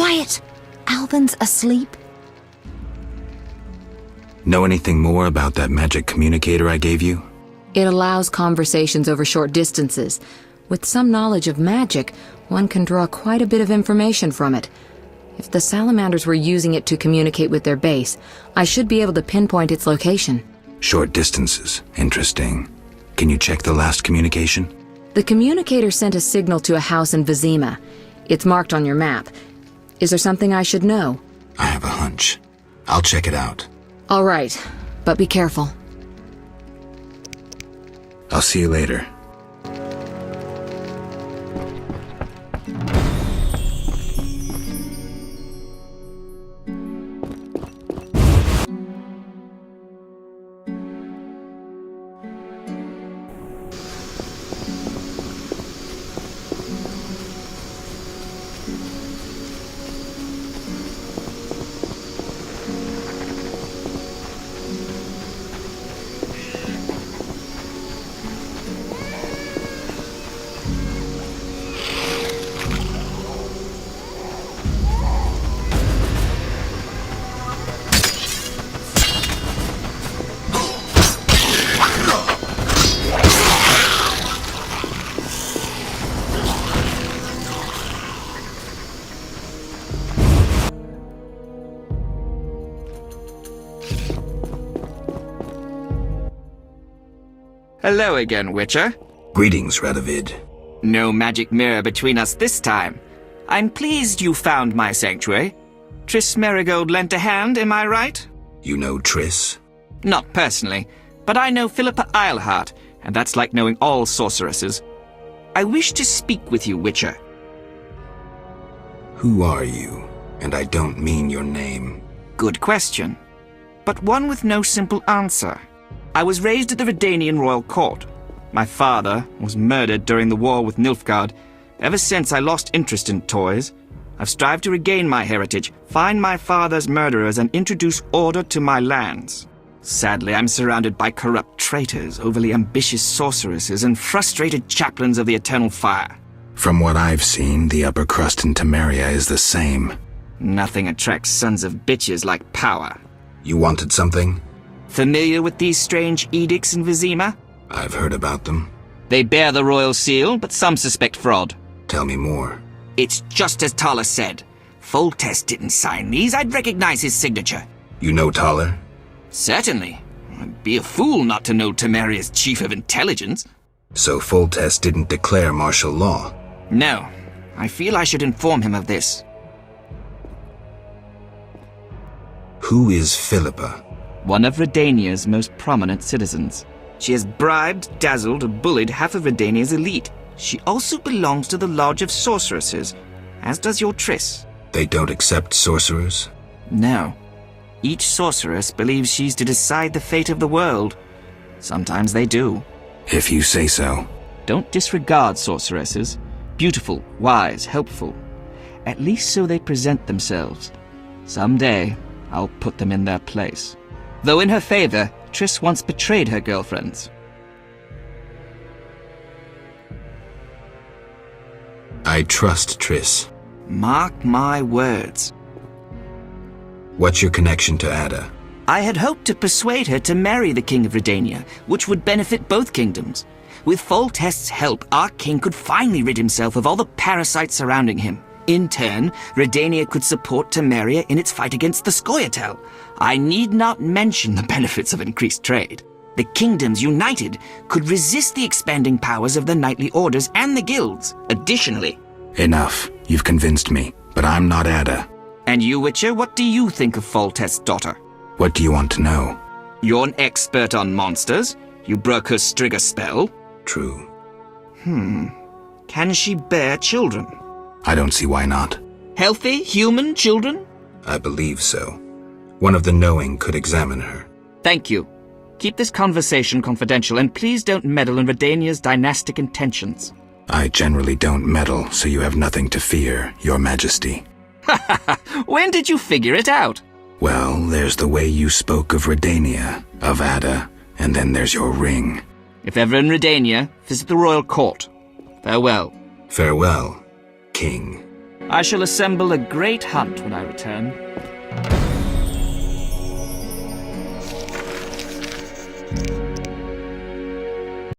Quiet! Alvin's asleep. Know anything more about that magic communicator I gave you? It allows conversations over short distances. With some knowledge of magic, one can draw quite a bit of information from it. If the salamanders were using it to communicate with their base, I should be able to pinpoint its location. Short distances. Interesting. Can you check the last communication? The communicator sent a signal to a house in Vizima. It's marked on your map. Is there something I should know? I have a hunch. I'll check it out. All right, but be careful. I'll see you later. Hello again, Witcher. Greetings, Radovid. No magic mirror between us this time. I'm pleased you found my sanctuary. Triss Merigold lent a hand, am I right? You know Triss? Not personally, but I know Philippa Eilhart, and that's like knowing all sorceresses. I wish to speak with you, Witcher. Who are you? And I don't mean your name. Good question, but one with no simple answer. I was raised at the Redanian royal court. My father was murdered during the war with Nilfgaard. Ever since I lost interest in toys, I've strived to regain my heritage, find my father's murderers, and introduce order to my lands. Sadly, I'm surrounded by corrupt traitors, overly ambitious sorceresses, and frustrated chaplains of the Eternal Fire. From what I've seen, the upper crust in Temeria is the same. Nothing attracts sons of bitches like power. You wanted something? Familiar with these strange edicts in Vizima? I've heard about them. They bear the royal seal, but some suspect fraud. Tell me more. It's just as Tala said. Foltest didn't sign these. I'd recognize his signature. You know Taller? Certainly. I'd be a fool not to know Temeria's chief of intelligence. So Foltest didn't declare martial law? No. I feel I should inform him of this. Who is Philippa? One of Redania's most prominent citizens. She has bribed, dazzled, or bullied half of Redania's elite. She also belongs to the Lodge of Sorceresses, as does your Triss. They don't accept sorcerers? No. Each sorceress believes she's to decide the fate of the world. Sometimes they do. If you say so. Don't disregard sorceresses. Beautiful, wise, helpful. At least so they present themselves. Someday, I'll put them in their place. Though in her favor, Triss once betrayed her girlfriends. I trust Triss. Mark my words. What's your connection to Ada? I had hoped to persuade her to marry the King of Redania, which would benefit both kingdoms. With Foltest's help, our king could finally rid himself of all the parasites surrounding him. In turn, Redania could support Temeria in its fight against the Scoia'tael. I need not mention the benefits of increased trade. The kingdoms united could resist the expanding powers of the knightly orders and the guilds. Additionally... Enough. You've convinced me, but I'm not Ada. And you, Witcher, what do you think of Foltest's daughter? What do you want to know? You're an expert on monsters. You broke her Strigger spell. True. Can she bear children? I don't see why not. Healthy, human children? I believe so. One of the knowing could examine her. Thank you. Keep this conversation confidential, and please don't meddle in Redania's dynastic intentions. I generally don't meddle, so you have nothing to fear, Your Majesty. When did you figure it out? Well, there's the way you spoke of Redania, of Ada, and then there's your ring. If ever in Redania, visit the royal court. Farewell. Farewell, King. I shall assemble a great hunt when I return.